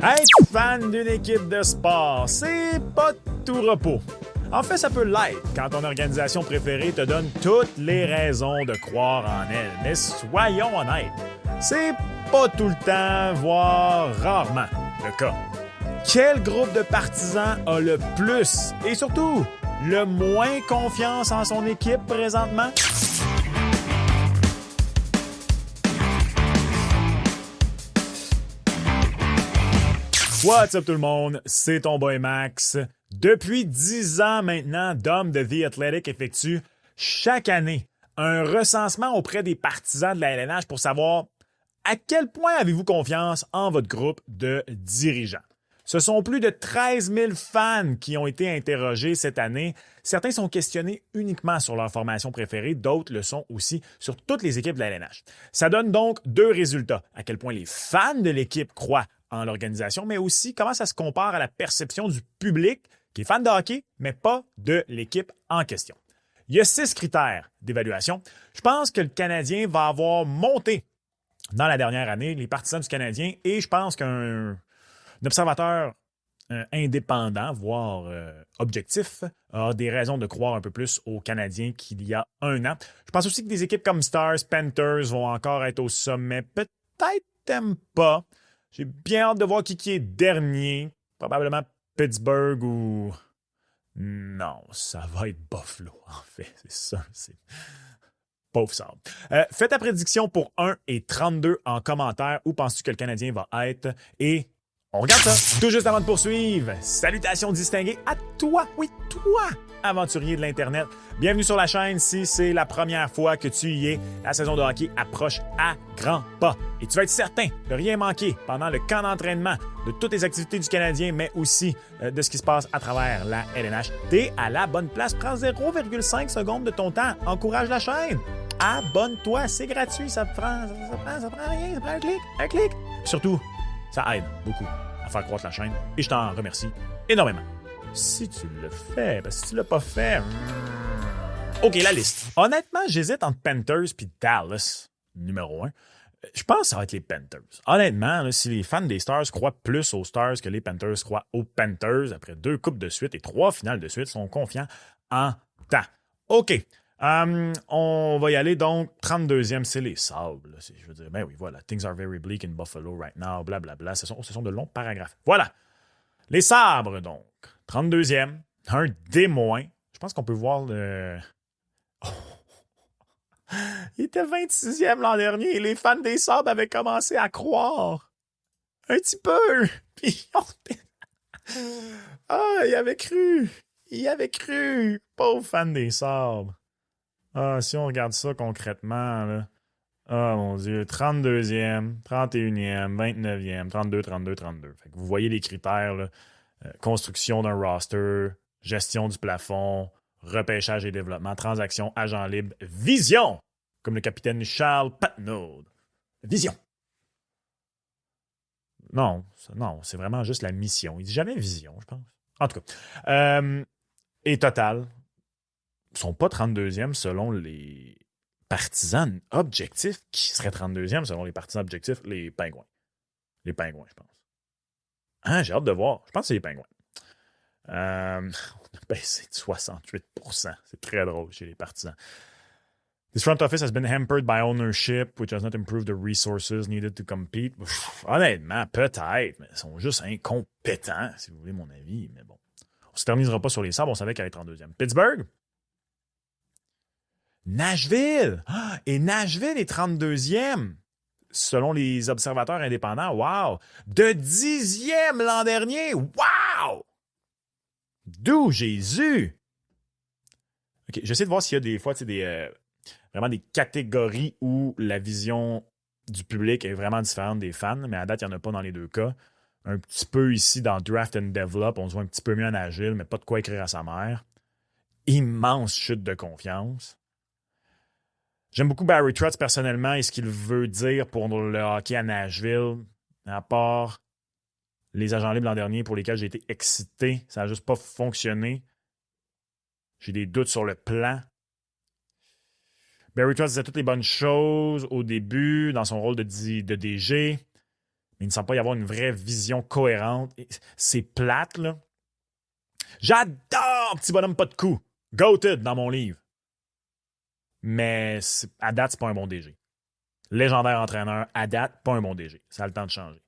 Être fan d'une équipe de sport, c'est pas tout repos. En fait, ça peut l'être quand ton organisation préférée te donne toutes les raisons de croire en elle. Mais soyons honnêtes, c'est pas tout le temps, voire rarement le cas. Quel groupe de partisans a le plus et surtout le moins confiance en son équipe présentement? What's up tout le monde, c'est ton boy Max. Depuis 10 ans maintenant, Dom de The Athletic effectue chaque année un recensement auprès des partisans de la LNH pour savoir à quel point avez-vous confiance en votre groupe de dirigeants. Ce sont plus de 13 000 fans qui ont été interrogés cette année. Certains sont questionnés uniquement sur leur formation préférée, d'autres le sont aussi sur toutes les équipes de la LNH. Ça donne donc deux résultats. À quel point les fans de l'équipe croient en l'organisation, mais aussi comment ça se compare à la perception du public qui est fan de hockey, mais pas de l'équipe en question. Il y a 6 critères d'évaluation. Je pense que le Canadien va avoir monté dans la dernière année les partisans du Canadien et je pense qu'un observateur indépendant, voire objectif, a des raisons de croire un peu plus aux Canadiens qu'il y a un an. Je pense aussi que des équipes comme Stars, Panthers vont encore être au sommet. Peut-être même pas. J'ai bien hâte de voir qui est dernier. Probablement Pittsburgh ou... Non, ça va être Buffalo, en fait. C'est ça, c'est... Pauvre sable. Fais ta prédiction pour 1 et 32 en commentaire. Où penses-tu que le Canadien va être? Et on regarde ça tout juste avant de poursuivre. Salutations distinguées à toi, oui, toi, aventurier de l'Internet. Bienvenue sur la chaîne si c'est la première fois que tu y es. La saison de hockey approche à grands pas. Et tu vas être certain de rien manquer pendant le camp d'entraînement, de toutes les activités du Canadien, mais aussi de ce qui se passe à travers la LNH. T'es à la bonne place. Prends 0,5 secondes de ton temps. Encourage la chaîne. Abonne-toi, c'est gratuit. Ça prend rien. Ça prend un clic. Surtout, ça aide beaucoup à faire croître la chaîne. Et je t'en remercie énormément. Si tu le fais, parce que si tu l'as pas fait... OK, la liste. Honnêtement, j'hésite entre Panthers et Dallas, numéro 1. Je pense que ça va être les Panthers. Honnêtement, là, si les fans des Stars croient plus aux Stars que les Panthers croient aux Panthers, après 2 coupes de suite et 3 finales de suite, sont confiants en temps. OK. On va y aller donc. 32e, c'est les Sabres. Je veux dire, ben oui, voilà. Things are very bleak in Buffalo right now, blablabla. Ce sont de longs paragraphes. Voilà. Les Sabres, donc. 32e. Un D-. Je pense qu'on peut voir le... Oh. Il était 26e l'an dernier et les fans des Sabres avaient commencé à croire. Un petit peu. Puis il avait cru. Il avait cru. Pauvre fan des Sabres. Ah, si on regarde ça concrètement, là. Ah, mon Dieu. 32e, 31e, 29e, 32, 32, 32. Fait que vous voyez les critères, là. Construction d'un roster, gestion du plafond, repêchage et développement, transaction, agent libre, vision, comme le capitaine Charles Patnaud. Vision. Non, c'est vraiment juste la mission. Il dit jamais vision, je pense. En tout cas. Et total, ils ne sont pas 32e selon les partisans objectifs. Qui serait 32e selon les partisans objectifs? Les Pingouins. Les Pingouins, je pense. Hein, j'ai hâte de voir. Je pense que c'est les Pingouins. On a baissé de 68%. C'est très drôle chez les partisans. This front office has been hampered by ownership, which has not improved the resources needed to compete. Honnêtement, peut-être, mais ils sont juste incompétents, si vous voulez mon avis. Mais bon, on ne se terminesera pas sur les Sabres. On savait qu'elle allait être en 2e. Pittsburgh? Nashville! Et Nashville est 32e. Selon les observateurs indépendants, wow! De 10e l'an dernier! Wow! D'où Jésus! OK, j'essaie de voir s'il y a des fois vraiment des catégories où la vision du public est vraiment différente des fans, mais à date, il n'y en a pas dans les deux cas. Un petit peu ici dans Draft and Develop, on se voit un petit peu mieux en agile, mais pas de quoi écrire à sa mère. Immense chute de confiance. J'aime beaucoup Barry Trotz personnellement et ce qu'il veut dire pour le hockey à Nashville, à part les agents libres l'an dernier pour lesquels j'ai été excité. Ça n'a juste pas fonctionné. J'ai des doutes sur le plan. Barry Trotz disait toutes les bonnes choses au début dans son rôle de DG. Il ne semble pas y avoir une vraie vision cohérente. C'est plate, là. J'adore Petit Bonhomme Pas de Cou. Goated dans mon livre. Mais à date, c'est pas un bon DG. Légendaire entraîneur, à date, pas un bon DG. Ça a le temps de changer.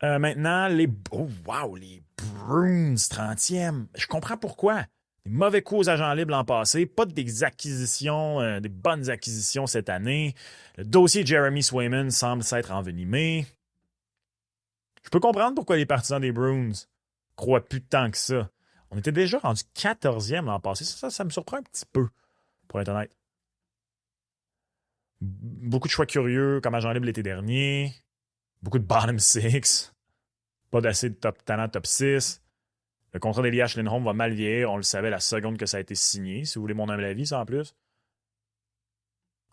Maintenant, les Bruins 30e. Je comprends pourquoi. Des mauvais coups aux agents libres l'an passé, pas des acquisitions, des bonnes acquisitions cette année. Le dossier Jeremy Swayman semble s'être envenimé. Je peux comprendre pourquoi les partisans des Bruins croient plus tant que ça. On était déjà rendu 14e l'an passé. Ça me surprend un petit peu, pour être honnête. Beaucoup de choix curieux comme agent libre l'été dernier. Beaucoup de bottom six. Pas d'assez de top talent top 6. Le contrat d'Elias Lindholm va mal vieillir. On le savait la seconde que ça a été signé. Si vous voulez mon humble avis, ça en plus.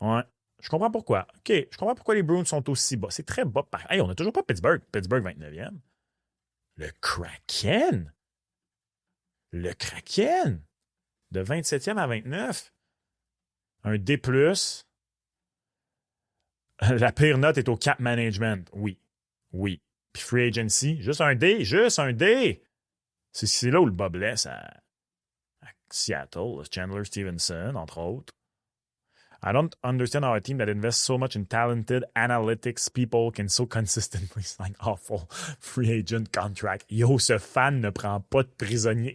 Ouais. Je comprends pourquoi. OK. Je comprends pourquoi les Bruins sont aussi bas. C'est très bas. Hey, on n'a toujours pas Pittsburgh. Pittsburgh 29e. Le Kraken. Le Kraken. De 27e à 29. Un D+. La pire note est au cap management. Oui. Oui. Puis free agency. Juste un D. Juste un D. C'est là où le bas blesse à Seattle. Chandler Stevenson, entre autres. I don't understand how a team that invests so much in talented analytics people can so consistently sign awful free agent contract. Yo, ce fan ne prend pas de prisonnier.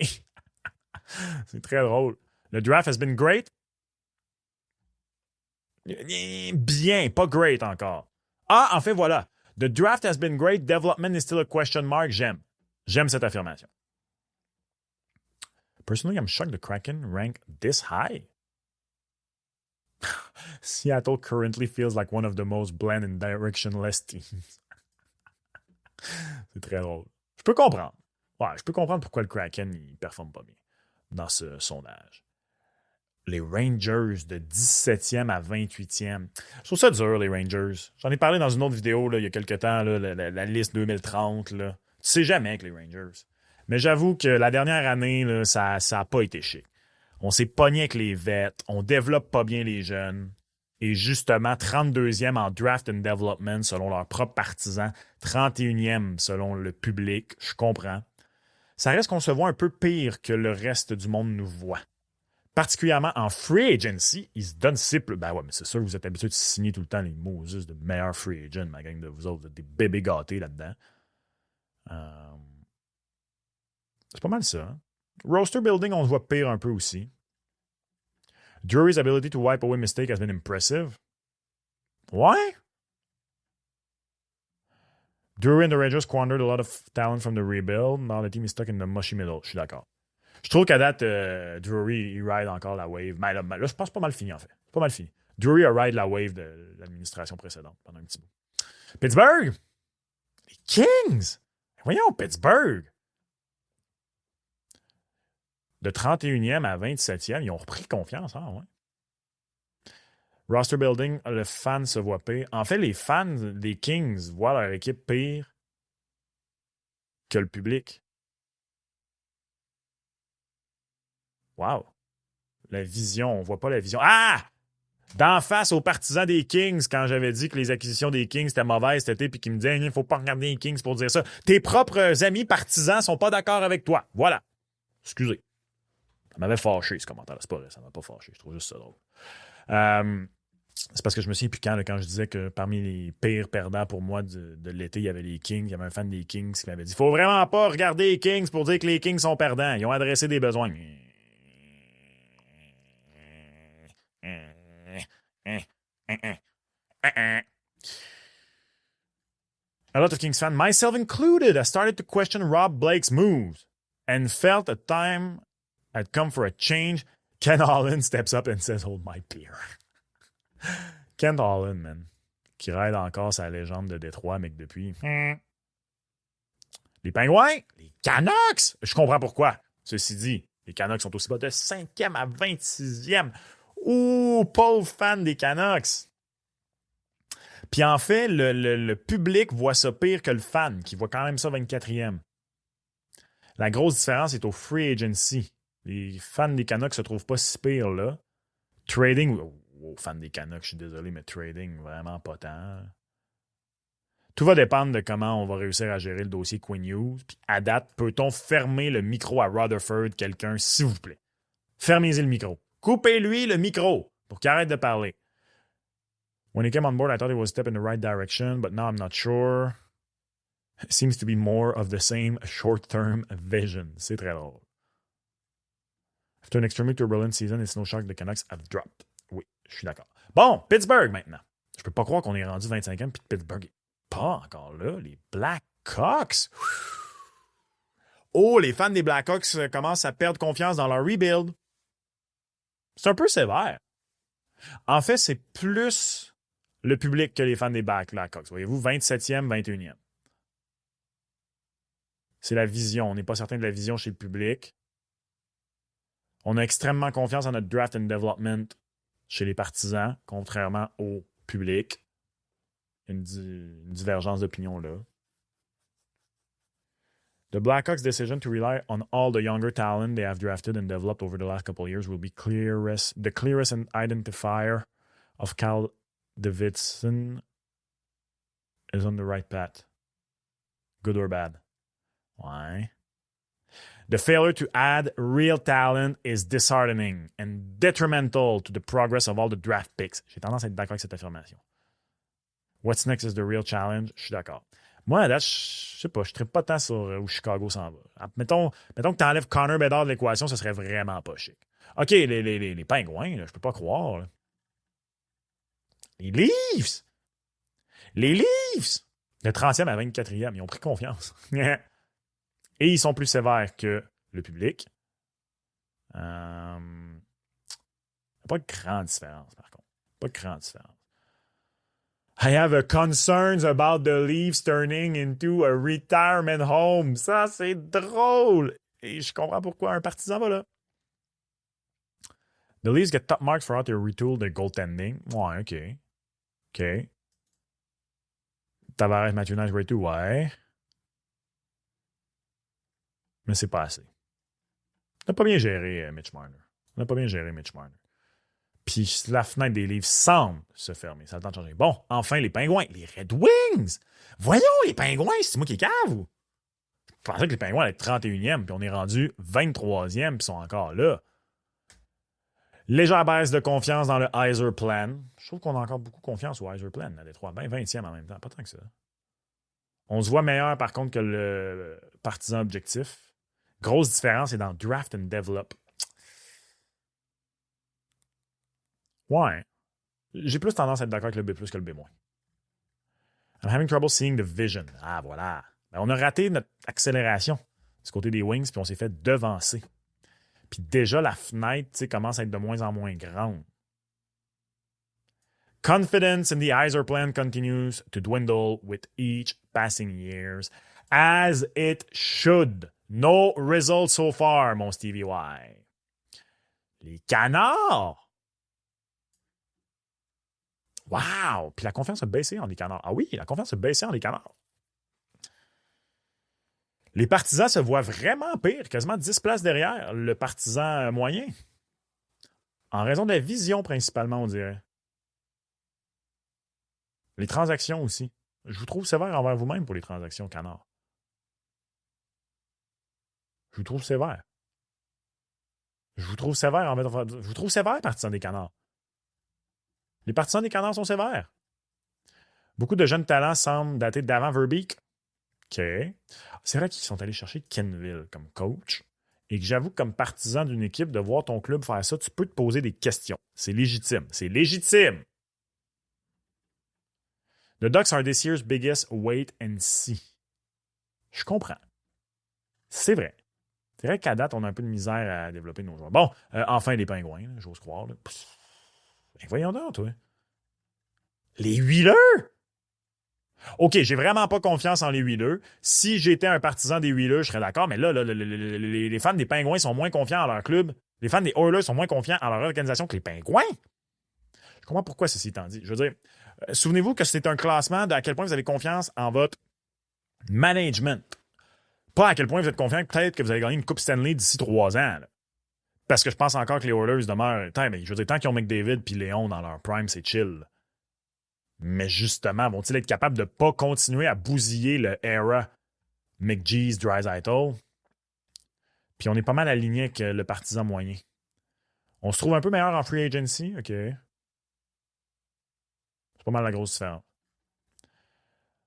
C'est très drôle. Le draft has been great. Bien, pas great encore. Ah, en fait, voilà. The draft has been great. Development is still a question mark. J'aime. J'aime cette affirmation. Personally, I'm shocked the Kraken rank this high. Seattle currently feels like one of the most bland and directionless teams. C'est très drôle. Je peux comprendre. Ouais, je peux comprendre pourquoi le Kraken ne performe pas bien dans ce sondage. Les Rangers de 17e à 28e. Je trouve ça dur, les Rangers. J'en ai parlé dans une autre vidéo là, il y a quelques temps, là, la liste 2030. Là. Tu sais jamais avec les Rangers. Mais j'avoue que la dernière année, là, ça n'a pas été chic. On s'est pogné avec les vets, on développe pas bien les jeunes. Et justement, 32e en draft and development selon leurs propres partisans, 31e selon le public, je comprends. Ça reste qu'on se voit un peu pire que le reste du monde nous voit. Particulièrement en free agency, ils se donnent cible. Ben ouais, mais c'est sûr que vous êtes habitués de signer tout le temps les Moses de meilleurs free agents, ma gang de vous autres, vous êtes des bébés gâtés là-dedans. C'est pas mal ça. Hein? Roster building, on le voit pire un peu aussi. Drury's ability to wipe away mistake has been impressive. Ouais? Drury and the Rangers squandered a lot of talent from the rebuild. Now the team is stuck in the mushy middle. Je suis d'accord. Je trouve qu'à date, Drury, il ride encore la wave. Mais là, je pense pas mal fini, en fait. Pas mal fini. Drury a ride la wave de l'administration précédente pendant un petit bout. Pittsburgh! Les Kings! Voyons, Pittsburgh! De 31e à 27e, ils ont repris confiance. Hein, ouais. Roster building, le fan se voit pire. En fait, les fans des Kings voient leur équipe pire que le public. Wow. La vision, on voit pas la vision. Ah! D'en face aux partisans des Kings, quand j'avais dit que les acquisitions des Kings étaient mauvaises cet été, puis qu'ils me disaient, il ne faut pas regarder les Kings pour dire ça. Tes propres amis partisans sont pas d'accord avec toi. Voilà. Excusez. Ça m'avait fâché, ce commentaire-là. C'est pas vrai, ça m'a pas fâché. Je trouve juste ça drôle. C'est parce que je me souviens plus quand je disais que parmi les pires perdants pour moi de l'été, il y avait les Kings. Il y avait un fan des Kings qui m'avait dit « Faut vraiment pas regarder les Kings pour dire que les Kings sont perdants. Ils ont adressé des besoins. » A lot of Kings fans, myself included, have started to question Rob Blake's moves and felt a time had come for a change. Ken Holland steps up and says, hold my beer. Ken Holland, man, qui ride encore sa légende de Détroit, mais que depuis... Les Pingouins, les Canucks, je comprends pourquoi. Ceci dit, les Canucks sont aussi bas de 5e à 26e. Ouh, pauvre fan des Canucks. Puis en fait, le public voit ça pire que le fan, qui voit quand même ça 24e. La grosse différence est au free agency. Les fans des Canucks se trouvent pas si pire là. Trading, fans des Canucks, je suis désolé, mais trading, vraiment pas tant. Tout va dépendre de comment on va réussir à gérer le dossier Quinn Hughes. Puis à date, peut-on fermer le micro à Rutherford, quelqu'un, s'il vous plaît? Fermez-y le micro. Coupez-lui le micro pour qu'il arrête de parler. When he came on board, I thought it was a step in the right direction, but now I'm not sure. It seems to be more of the same short-term vision. C'est très drôle. After an extremely turbulent season, it's no shock the Canucks have dropped. Oui, je suis d'accord. Bon, Pittsburgh maintenant. Je peux pas croire qu'on est rendu 25e puis Pittsburgh est pas encore là. Les Blackhawks. Oh, les fans des Blackhawks commencent à perdre confiance dans leur rebuild. C'est un peu sévère. En fait, c'est plus le public que les fans des Blackhawks. Voyez-vous, 27e, 21e. C'est la vision. On n'est pas certain de la vision chez le public. On a extrêmement confiance en notre draft and development chez les partisans, contrairement au public. Il y a une divergence d'opinion là. The Blackhawks' decision to rely on all the younger talent they have drafted and developed over the last couple of years will be the clearest identifier of Cal Davidson is on the right path. Good or bad? Ouais. The failure to add real talent is disheartening and detrimental to the progress of all the draft picks. J'ai tendance à être d'accord avec cette affirmation. What's next is the real challenge. Je suis d'accord. Moi, là, je sais pas, je ne trippe pas tant sur où Chicago s'en va. Mettons que tu enlèves Connor Bedard de l'équation, ça serait vraiment pas chic. OK, les Pingouins, là, je peux pas croire. Là. Les Leafs! Les Leafs! De 30e à 24e, ils ont pris confiance. Et ils sont plus sévères que le public. Pas de grande différence, par contre. Pas de grande différence. I have concerns about the Leafs turning into a retirement home. Ça, c'est drôle. Et je comprends pourquoi un partisan va là. The Leafs get top marks for how to retool their goaltending. Ouais, OK. OK. Tavares, Matthew Knight, Ray 2, ouais. Mais c'est pas assez. On n'a pas bien géré Mitch Marner. Puis la fenêtre des livres semble se fermer. Ça a le temps de changer. Bon, enfin, les Pingouins. Les Red Wings! Voyons, les Pingouins, c'est moi qui est cave, ou? Je pensais que les Pingouins allaient être 31e, puis on est rendu 23e, puis ils sont encore là. Légère baisse de confiance dans le Yzer Plan. Je trouve qu'on a encore beaucoup confiance au Yzer Plan à Détroit. Ben, 20e en même temps, pas tant que ça. On se voit meilleur, par contre, que le partisan objectif. Grosse différence, c'est dans Draft and Develop. Ouais. J'ai plus tendance à être d'accord avec le B+, que le B-. I'm having trouble seeing the vision. Ah, voilà. Ben, on a raté notre accélération du côté des Wings, puis on s'est fait devancer. Puis déjà, la fenêtre commence à être de moins en moins grande. Confidence in the Yzer Plan continues to dwindle with each passing years, as it should. No results so far, mon Stevie Y. Les Canards! Wow! Puis la confiance a baissé en les Canards. Ah oui, la confiance a baissé en les Canards. Les partisans se voient vraiment pire, quasiment 10 places derrière le partisan moyen. En raison de la vision, principalement, on dirait. Les transactions aussi. Je vous trouve sévère envers vous-même pour les transactions, Canards. Je vous trouve sévère. Je vous trouve sévère, partisans des Canards. Les partisans des Canards sont sévères. Beaucoup de jeunes talents semblent dater d'avant Verbeek. OK. C'est vrai qu'ils sont allés chercher Kenville comme coach et que j'avoue que comme partisan d'une équipe, de voir ton club faire ça, tu peux te poser des questions. C'est légitime. C'est légitime. The Ducks are this year's biggest wait and see. Je comprends. C'est vrai. C'est vrai qu'à date, on a un peu de misère à développer nos joueurs. Bon, enfin, les Pingouins, j'ose croire. Là. Ben, voyons donc, toi. Les Wheelers? OK, j'ai vraiment pas confiance en les Wheelers. Si j'étais un partisan des Wheelers, je serais d'accord, mais là, les fans des Pingouins sont moins confiants en leur club. Les fans des Oilers sont moins confiants en leur organisation que les Pingouins. Je comprends pourquoi ceci étant dit. Je veux dire, souvenez-vous que c'est un classement de à quel point vous avez confiance en votre management. Pas à quel point vous êtes confiant que peut-être que vous allez gagner une Coupe Stanley d'ici 3 ans. Là. Parce que je pense encore que les Oilers demeurent... Mais je veux dire, tant qu'ils ont McDavid puis Léon dans leur prime, c'est chill. Mais justement, vont-ils être capables de ne pas continuer à bousiller le era McGee's Draisaitl? Puis on est pas mal aligné avec le partisan moyen. On se trouve un peu meilleur en free agency. OK. C'est pas mal la grosse différence.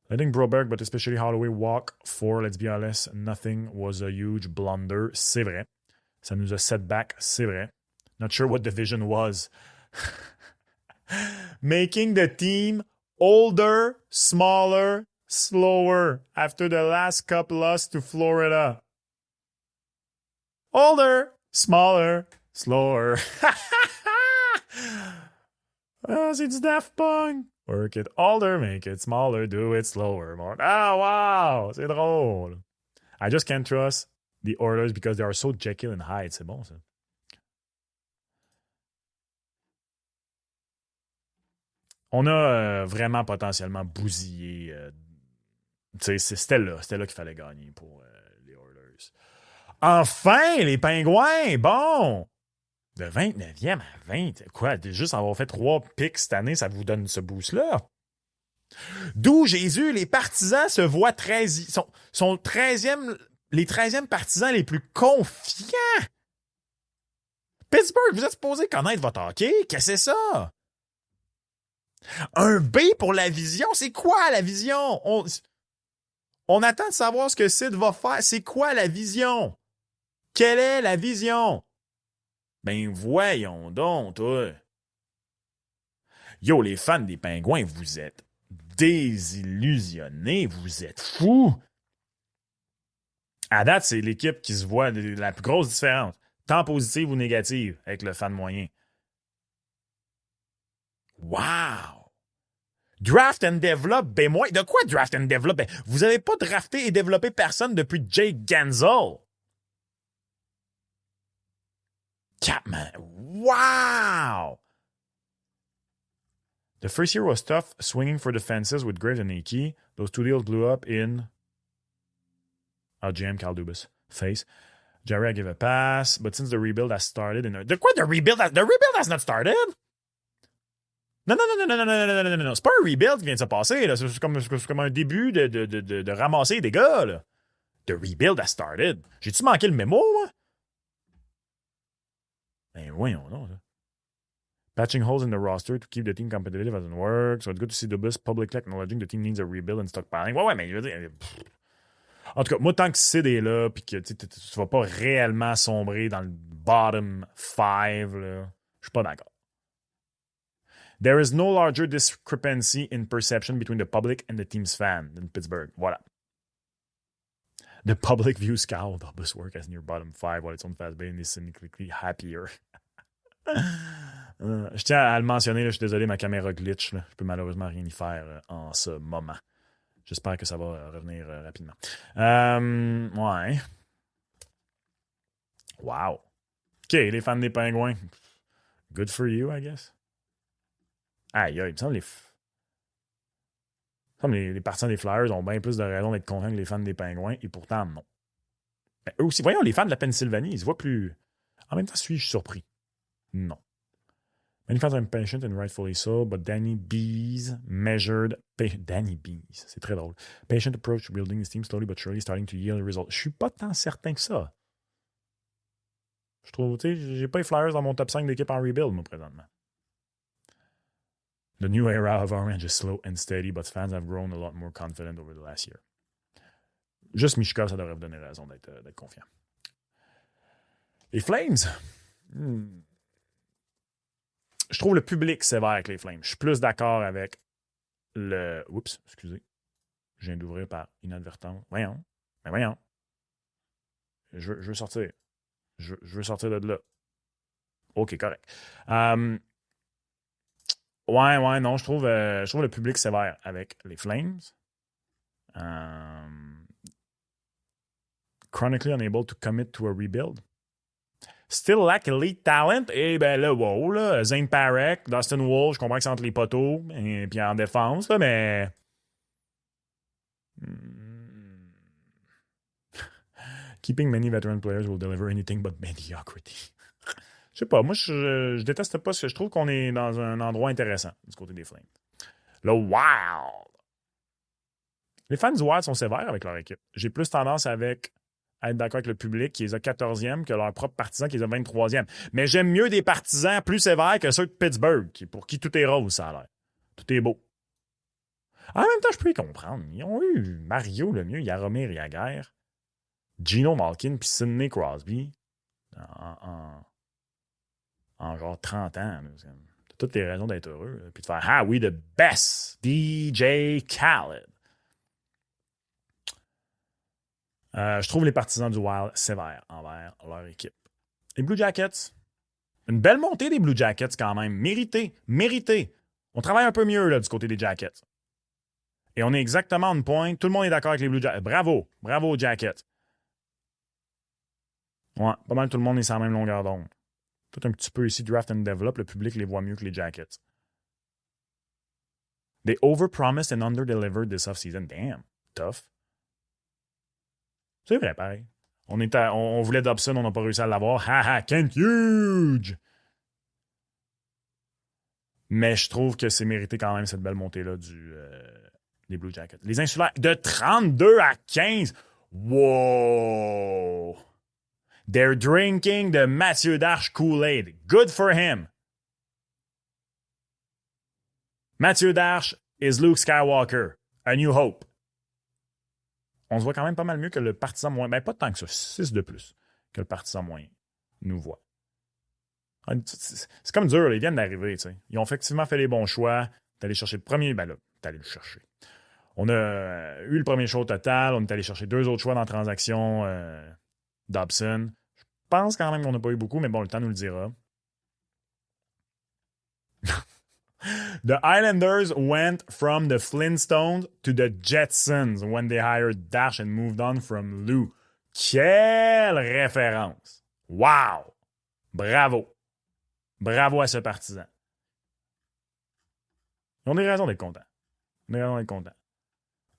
Letting Broberg, but especially Holloway, walk for, let's be honest, nothing was a huge blunder. C'est vrai. Ça nous a set back. C'est vrai. Not sure what the vision was. Making the team older, smaller, slower after the last cup loss to Florida. Older, smaller, slower. Ah, c'est du Daft Punk. Work it older, make it smaller, do it slower. More. Ah, wow! C'est drôle. I just can't trust the Oilers because they are so Jekyll and Hyde. C'est bon, ça. On a vraiment potentiellement bousillé. C'était là qu'il fallait gagner pour les Oilers. Enfin, les Pingouins! Bon! De 29e à 20. Quoi? Juste avoir fait 3 picks cette année, ça vous donne ce boost-là? D'où Jésus, les partisans se voient 13, sont 13e, les 13e partisans les plus confiants. Pittsburgh, vous êtes supposé connaître votre hockey. Qu'est-ce que c'est ça? Un B pour la vision? C'est quoi la vision? On attend de savoir ce que Sid va faire. C'est quoi la vision? Quelle est la vision? Ben voyons donc, toi. Yo, les fans des Pingouins, vous êtes désillusionnés, vous êtes fous. À date, c'est l'équipe qui se voit la plus grosse différence, tant positive ou négative, avec le fan moyen. Wow! Draft and develop, ben moi, de quoi draft and develop? Ben, vous n'avez pas drafté et développé personne depuis Jake Gensel. Capman, wow! The first year was tough, swinging for the fences with Graves and Hickey. Those 2 deals blew up in... GM Carl Dubas. Face. Jerry, I give a pass, but since the rebuild has started... The rebuild has not started? Non. C'est pas un rebuild qui vient de se passer, là. C'est comme un début de ramasser des gars, là. The rebuild has started. J'ai-tu manqué le mémo, moi? Ben voyons, non, ça. Patching holes in the roster to keep the team competitive doesn't work. So it's good to see Dubas publicly acknowledging the team needs a rebuild and stockpiling. Ouais, mais je veux dire... En tout cas, moi, tant que Sid est là puis que tu vas pas réellement sombrer dans le bottom 5, là, je suis pas d'accord. There is no larger discrepancy in perception between the public and the team's fan than Pittsburgh. Voilà. The public views Cal Dubas work as near bottom 5 while its own fast base is cynically happier. Je tiens à le mentionner, là, je suis désolé, ma caméra glitch. Là. Je peux malheureusement rien y faire en ce moment. J'espère que ça va revenir rapidement. Ouais. Wow. OK, les fans des Pingouins. Good for you, I guess. Aïe, il me semble les partisans des Flyers ont bien plus de raisons d'être contents que les fans des Pingouins, et pourtant, non. Ben, eux aussi, voyons, les fans de la Pennsylvanie, ils se voient plus... En même temps, suis-je surpris? Non. Many fans are impatient and rightfully so, but Danny Bees measured... Danny Bees, c'est très drôle. Patient approach to building this team slowly but surely starting to yield results. Je suis pas tant certain que ça. Je trouve, tu sais, j'ai pas les Flyers dans mon top 5 d'équipe en rebuild, moi, présentement. The new era of Orange is slow and steady, but fans have grown a lot more confident over the last year. Juste Mishka, ça devrait vous donner raison d'être confiant. Les Flames... Je trouve le public sévère avec les Flames. Je suis plus d'accord avec le... Oups, excusez. Je viens d'ouvrir par inadvertance. Voyons. Mais voyons. Je veux sortir. Je veux sortir de là. OK, correct. Ouais, non, je trouve le public sévère avec les Flames. Chronically unable to commit to a rebuild. Still lack elite talent. Eh ben là, wow, là, Zane Parek, Dustin Wolf, je comprends que c'est entre les poteaux et puis en défense, là, mais... Keeping many veteran players will deliver anything but mediocrity. Je sais pas, moi, je déteste pas ce que je trouve qu'on est dans un endroit intéressant du côté des Flames. Le Wild. Les fans du Wild sont sévères avec leur équipe. J'ai plus tendance à être d'accord avec le public qui les a 14e que leurs propres partisans qui les a 23e. Mais j'aime mieux des partisans plus sévères que ceux de Pittsburgh, pour qui tout est rose, ça a l'air. Tout est beau. En même temps, je peux les comprendre. Ils ont eu Mario le mieux, Jaromir Jagr, Geno Malkin puis Sidney Crosby en genre 30 ans. T'as toutes les raisons d'être heureux. Puis de faire « Ah oui, the best! DJ Khaled! » Je trouve les partisans du Wild sévères envers leur équipe. Les Blue Jackets, une belle montée des Blue Jackets quand même. Mérité. On travaille un peu mieux là, du côté des Jackets. Et on est exactement on point. Tout le monde est d'accord avec les Blue Jackets. Bravo aux Jackets. Ouais, pas mal tout le monde est sur la même longueur d'onde. Tout un petit peu ici, draft and develop, le public les voit mieux que les Jackets. They overpromised and underdelivered this offseason. Damn, tough. C'est vrai, pareil. On voulait Dobson, on n'a pas réussi à l'avoir. Ha ha, Kent Hughes! Mais je trouve que c'est mérité quand même cette belle montée-là des Blue Jackets. Les Insulaires, de 32 à 15. Wow! They're drinking the Mathieu Darche Kool-Aid. Good for him. Mathieu Darche is Luke Skywalker. A New Hope. On se voit quand même pas mal mieux que le partisan moyen. Ben, pas tant que ça. 6 de plus que le partisan moyen nous voit. C'est comme dur, là, ils viennent d'arriver. T'sais. Ils ont effectivement fait les bons choix. T'es allé chercher le premier. Ben là, t'es allé le chercher. On a eu le premier choix au total. On est allé chercher 2 autres choix dans la transaction Dobson. Je pense quand même qu'on n'a pas eu beaucoup, mais bon, le temps nous le dira. The Islanders went from the Flintstones to the Jetsons when they hired Dash and moved on from Lou. Quelle référence! Wow! Bravo! Bravo à ce partisan. On a raison d'être contents.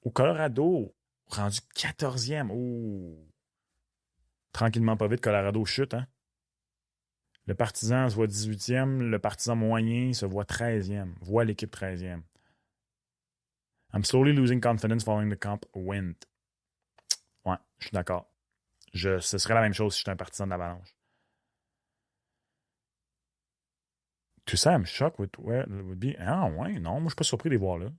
Au Colorado, rendu 14e. Oh. Tranquillement pas vite, Colorado chute, hein? Le partisan se voit 18e, le partisan moyen se voit 13e. Voit l'équipe 13e. I'm slowly losing confidence following the comp win. Ouais, je suis d'accord. Ce serait la même chose si j'étais un partisan de l'Avalanche. Tout ça, I'm shocked with where it would be. Ah ouais, non, moi je suis pas surpris de les voir là.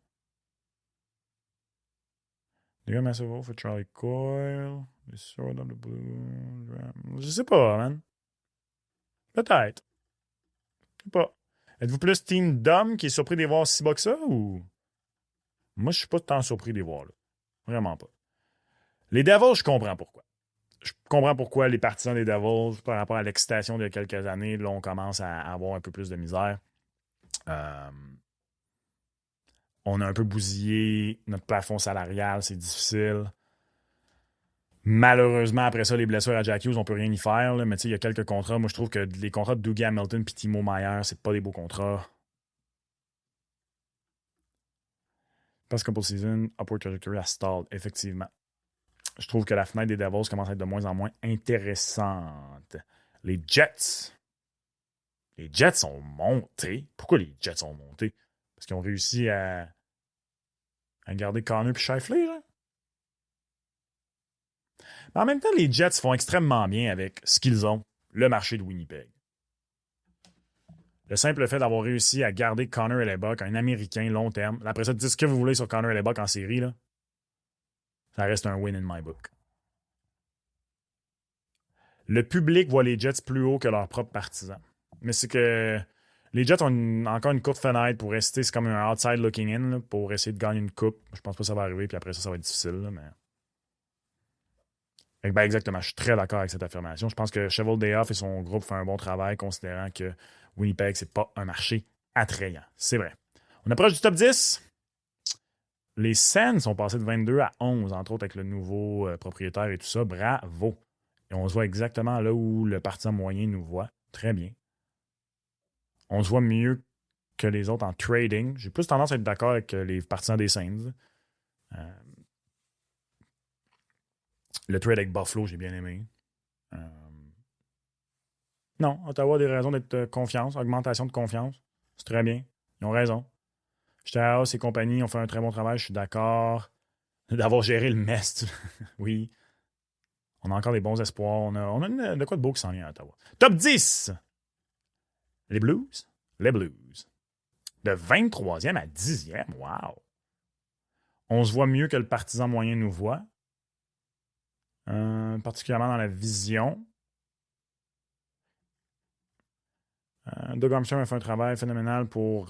They got massive vote for Charlie Coyle. They soared up the blue. Je sais pas, man. Peut-être. Je sais pas. Êtes-vous plus team Dom qui est surpris de les voir si bas que ça ou. Moi, je suis pas tant surpris de les voir là. Vraiment pas. Les Devils, je comprends pourquoi. Je comprends pourquoi les partisans des Devils, par rapport à l'excitation de quelques années, là, on commence à avoir un peu plus de misère. On a un peu bousillé notre plafond salarial, c'est difficile. Malheureusement, après ça, les blessures à Jack Hughes, on peut rien y faire. Là, mais tu sais, il y a quelques contrats. Moi, je trouve que les contrats de Dougie Hamilton et Timo Meier, c'est pas des beaux contrats. Past couple season, upward trajectory a stalled, effectivement. Je trouve que la fenêtre des Devils commence à être de moins en moins intéressante. Les Jets. Les Jets ont monté. Pourquoi les Jets ont monté? Parce qu'ils ont réussi à garder Connor et Scheifele, là. Mais en même temps, les Jets font extrêmement bien avec ce qu'ils ont, le marché de Winnipeg. Le simple fait d'avoir réussi à garder Connor Hellebuyck, un Américain long terme. Après ça, dites ce que vous voulez sur Connor Hellebuyck en série, là. Ça reste un win in my book. Le public voit les Jets plus haut que leurs propres partisans. Mais c'est que les Jets ont encore une courte fenêtre pour rester. C'est comme un outside looking in là, pour essayer de gagner une coupe. Je pense pas que ça va arriver, puis après ça va être difficile. Là, mais... Ben exactement, je suis très d'accord avec cette affirmation. Je pense que Cheval Day Off et son groupe font un bon travail, considérant que Winnipeg, c'est pas un marché attrayant. C'est vrai. On approche du top 10. Les Sens sont passés de 22 à 11, entre autres avec le nouveau propriétaire et tout ça. Bravo. Et on se voit exactement là où le partisan moyen nous voit. Très bien. On se voit mieux que les autres en trading. J'ai plus tendance à être d'accord avec les partisans des Saints. Le trade avec Buffalo, j'ai bien aimé. Non, Ottawa a des raisons d'être confiance, augmentation de confiance. C'est très bien. Ils ont raison. House et compagnie ont fait un très bon travail, je suis d'accord. D'avoir géré le mess. Oui. On a encore des bons espoirs. On a de quoi de beau qui s'en vient à Ottawa. Top 10! Les Blues. Les Blues. De 23e à 10e. Wow! On se voit mieux que le partisan moyen nous voit. Particulièrement dans la vision. Doug Armstrong a fait un travail phénoménal pour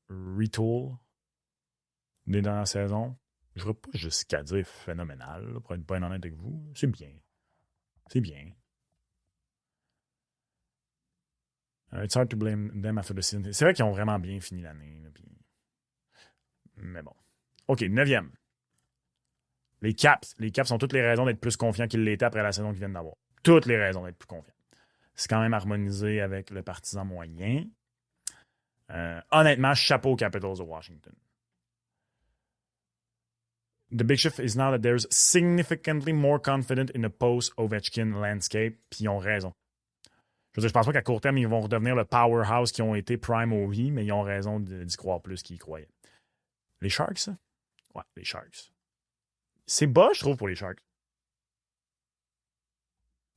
retool des dernières saisons. Je ne vais pas jusqu'à dire phénoménal, là, pour être bien honnête avec vous. C'est bien. C'est bien. It's hard to blame them after the season. C'est vrai qu'ils ont vraiment bien fini l'année. Là, puis... Mais bon. OK, 9e. Les Caps. Les Caps ont toutes les raisons d'être plus confiants qu'ils l'étaient après la saison qu'ils viennent d'avoir. Toutes les raisons d'être plus confiants. C'est quand même harmonisé avec le partisan moyen. Honnêtement, chapeau aux Capitals de Washington. The big shift is now that there's significantly more confident in the post-Ovechkin landscape. Puis ils ont raison. Je veux dire, je pense pas qu'à court terme, ils vont redevenir le powerhouse qu'ils ont été prime OV, mais ils ont raison d'y croire plus qu'ils y croyaient. Les Sharks, ça? Ouais, les Sharks. C'est bas, je trouve, pour les Sharks.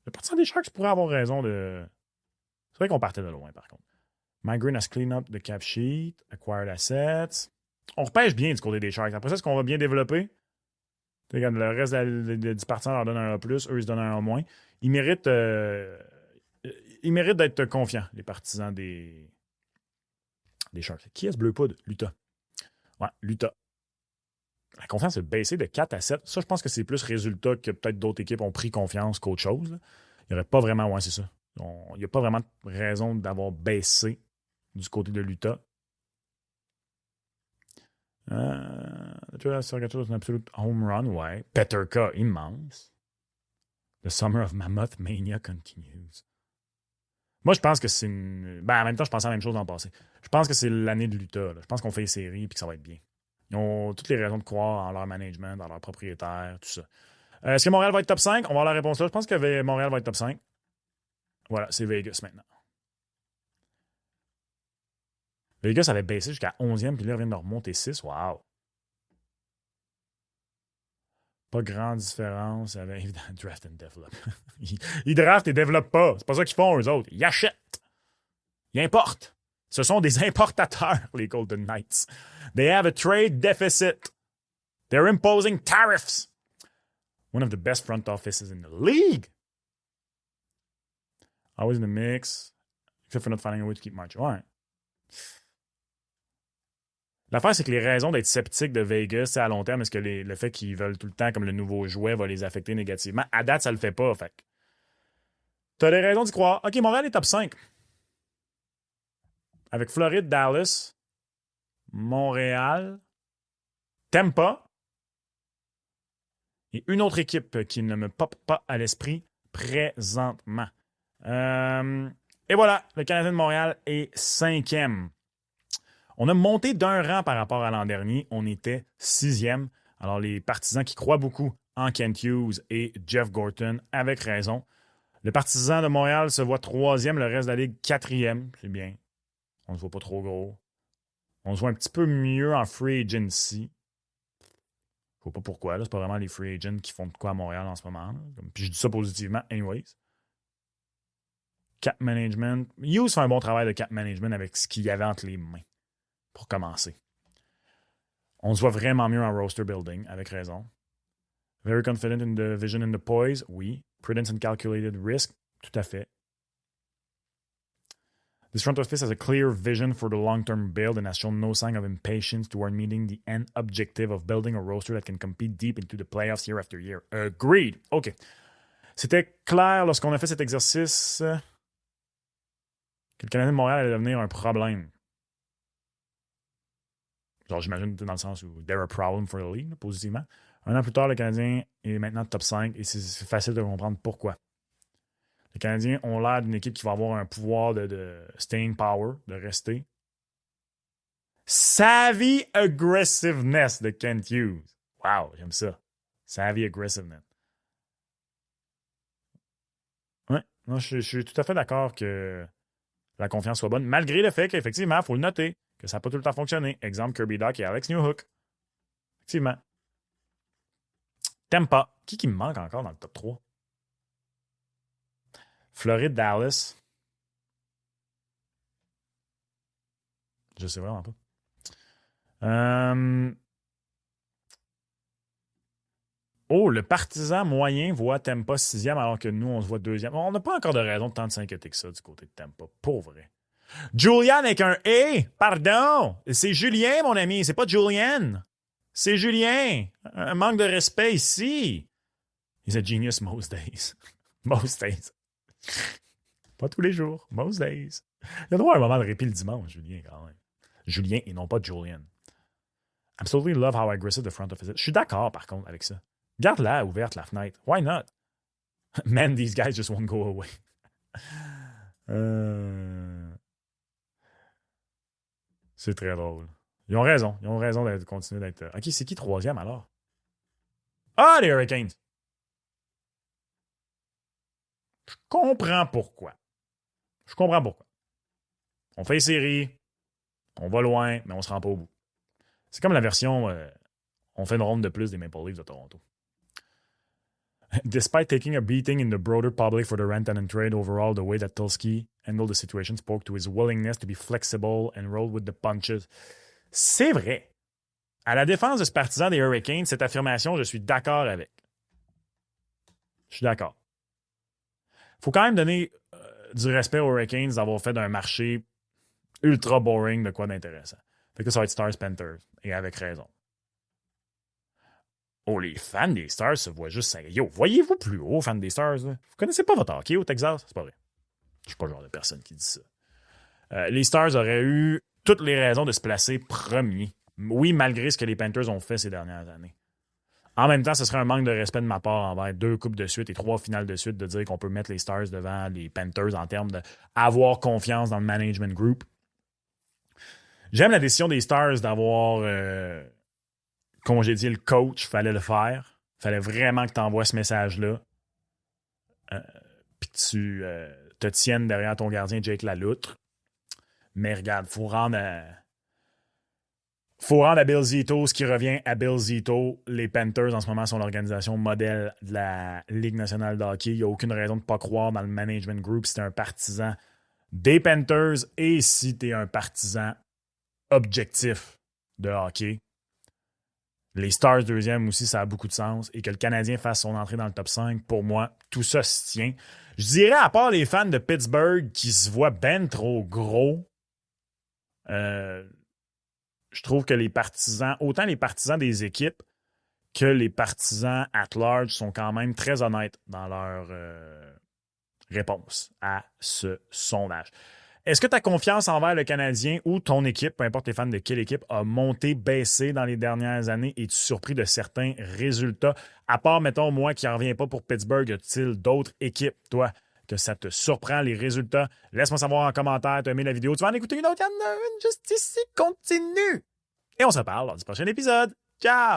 Le partisan des Sharks pourrait avoir raison de... C'est vrai qu'on partait de loin, par contre. Migraine has cleaned up the cap sheet, acquired assets. On repêche bien du côté des Sharks. Après ça, est-ce qu'on va bien développer? Regarde, le reste du partisans leur donne un A+, eux, ils se donnent un A-. Ils méritent d'être confiants, les partisans des Sharks. Qui est ce bleu poudre? L'Utah. Ouais, l'Utah. La confiance a baissé de 4 à 7. Ça, je pense que c'est plus résultat que peut-être d'autres équipes ont pris confiance qu'autre chose. Là. Il n'y aurait pas vraiment... Ouais, c'est ça. Il n'y a pas vraiment de raison d'avoir baissé du côté de l'Utah. C'est un absolute home run, ouais. Peterka, immense. The summer of Mammoth Mania continues. Moi, je pense que c'est une... Ben, en même temps, je pensais à la même chose dans le passé. Je pense que c'est l'année de l'Utah. Là. Je pense qu'on fait les séries et que ça va être bien. Ils ont toutes les raisons de croire en leur management, en leur propriétaire, tout ça. Est-ce que Montréal va être top 5? On va avoir la réponse là. Je pense que Montréal va être top 5. Voilà, c'est Vegas maintenant. Vegas avait baissé jusqu'à 11e, puis là, il vient de remonter 6. Wow! Pas grande différence avec draft and develop. Ils draftent et développent pas. C'est pas ça qu'ils font, eux autres. Ils achètent. Ils importent. Ce sont des importateurs, les Golden Knights. They have a trade deficit. They're imposing tariffs. One of the best front offices in the league. Always in the mix. Except for not finding a way to keep marching. Ouais. L'affaire, c'est que les raisons d'être sceptiques de Vegas à long terme, est-ce que le fait qu'ils veulent tout le temps comme le nouveau jouet va les affecter négativement? À date, ça le fait pas. Fait. T'as des raisons d'y croire. OK, Montréal est top 5. Avec Floride, Dallas, Montréal, Tampa et une autre équipe qui ne me pop pas à l'esprit présentement. Et voilà, le Canadien de Montréal est 5e. On a monté d'un rang par rapport à l'an dernier. On était 6e. Alors, les partisans qui croient beaucoup en Kent Hughes et Jeff Gorton, avec raison. Le partisan de Montréal se voit 3e, le reste de la Ligue 4e. C'est bien. On ne se voit pas trop gros. On se voit un petit peu mieux en free agency. Je ne sais pas pourquoi. Là. C'est pas vraiment les free agents qui font de quoi à Montréal en ce moment. Là. Puis je dis ça positivement, anyways. Cap management. Hughes fait un bon travail de cap management avec ce qu'il y avait entre les mains. Pour commencer. On se voit vraiment mieux en roster building, avec raison. Very confident in the vision and the poise, oui. Prudence and calculated risk, tout à fait. This front office has a clear vision for the long-term build and has shown no sign of impatience toward meeting the end objective of building a roster that can compete deep into the playoffs year after year. Agreed. OK. C'était clair lorsqu'on a fait cet exercice que le Canadien de Montréal allait devenir un problème. Genre, j'imagine dans le sens où they're a problem for the league, positivement. Un an plus tard, le Canadien est maintenant top 5 et c'est facile de comprendre pourquoi. Les Canadiens ont l'air d'une équipe qui va avoir un pouvoir de staying power, de rester. Savvy aggressiveness de Kent Hughes. Wow, j'aime ça. Savvy aggressiveness. Ouais, non, je suis tout à fait d'accord que la confiance soit bonne, malgré le fait qu'effectivement, il faut le noter, que ça n'a pas tout le temps fonctionné. Exemple, Kirby Dach et Alex Newhook. Effectivement. Tampa. Qui me manque encore dans le top 3? Floride, Dallas. Je sais vraiment pas. Oh, le Partizan moyen voit Tampa 6e alors que nous, on se voit 2e. On n'a pas encore de raison de tant de s'inquiéter que ça du côté de Tampa. Pas vrai. Julian avec un E. Pardon. C'est Julien, mon ami. C'est pas Julian. C'est Julien. Un manque de respect ici. He's a genius most days. Most days. Pas tous les jours. Most days. Il a droit à un moment de répit le dimanche, Julien, quand même. Julien et non pas Julian. Absolutely love how aggressive the front office is. Je suis d'accord, par contre, avec ça. Garde-la ouverte, la fenêtre. Why not? Man, these guys just won't go away. C'est très drôle. Ils ont raison. Ils ont raison de continuer d'être... OK, c'est qui troisième, alors? Ah, les Hurricanes! Je comprends pourquoi. On fait série, on va loin, mais on se rend pas au bout. C'est comme la version on fait une ronde de plus des Maple Leafs de Toronto. Despite taking a beating in the broader public for the Rantanen trade overall, the way that Tulski handled the situation spoke to his willingness to be flexible and roll with the punches. C'est vrai. À la défense de ce partisan des Hurricanes, cette affirmation, je suis d'accord avec. Je suis d'accord. Il faut quand même donner du respect aux Hurricanes d'avoir fait d'un marché ultra boring de quoi d'intéressant. Fait que ça va être Stars Panthers. Et avec raison. Oh, les fans des Stars se voient juste... Yo, voyez-vous plus haut, fans des Stars? Là? Vous connaissez pas votre hockey au Texas? C'est pas vrai. Je suis pas le genre de personne qui dit ça. Les Stars auraient eu toutes les raisons de se placer premier. Oui, malgré ce que les Panthers ont fait ces dernières années. En même temps, ce serait un manque de respect de ma part envers 2 coupes de suite et 3 finales de suite de dire qu'on peut mettre les Stars devant les Panthers en termes d'avoir confiance dans le management group. J'aime la décision des Stars d'avoir congédié le coach. Fallait le faire. Fallait vraiment que tu envoies ce message-là. Puis que tu te tiennes derrière ton gardien Jake Laloutre. Mais regarde, faut rendre à Bill Zito ce qui revient à Bill Zito. Les Panthers, en ce moment, sont l'organisation modèle de la Ligue nationale de hockey. Il n'y a aucune raison de ne pas croire dans le management group si tu es un partisan des Panthers et si tu es un partisan objectif de hockey. Les Stars deuxième aussi, ça a beaucoup de sens. Et que le Canadien fasse son entrée dans le top 5, pour moi, tout ça se tient. Je dirais, à part les fans de Pittsburgh qui se voient ben trop gros, je trouve que les partisans, autant les partisans des équipes que les partisans at large sont quand même très honnêtes dans leur réponse à ce sondage. Est-ce que ta confiance envers le Canadien ou ton équipe, peu importe les fans de quelle équipe, a monté, baissé dans les dernières années? Es-tu surpris de certains résultats? À part, mettons, moi qui n'en reviens pas pour Pittsburgh, y a-t-il d'autres équipes, toi, que ça te surprend, les résultats? Laisse-moi savoir en commentaire, tu as aimé la vidéo. Tu vas en écouter une autre? Il y en a une juste ici. Continue! Et on se reparle lors du prochain épisode. Ciao!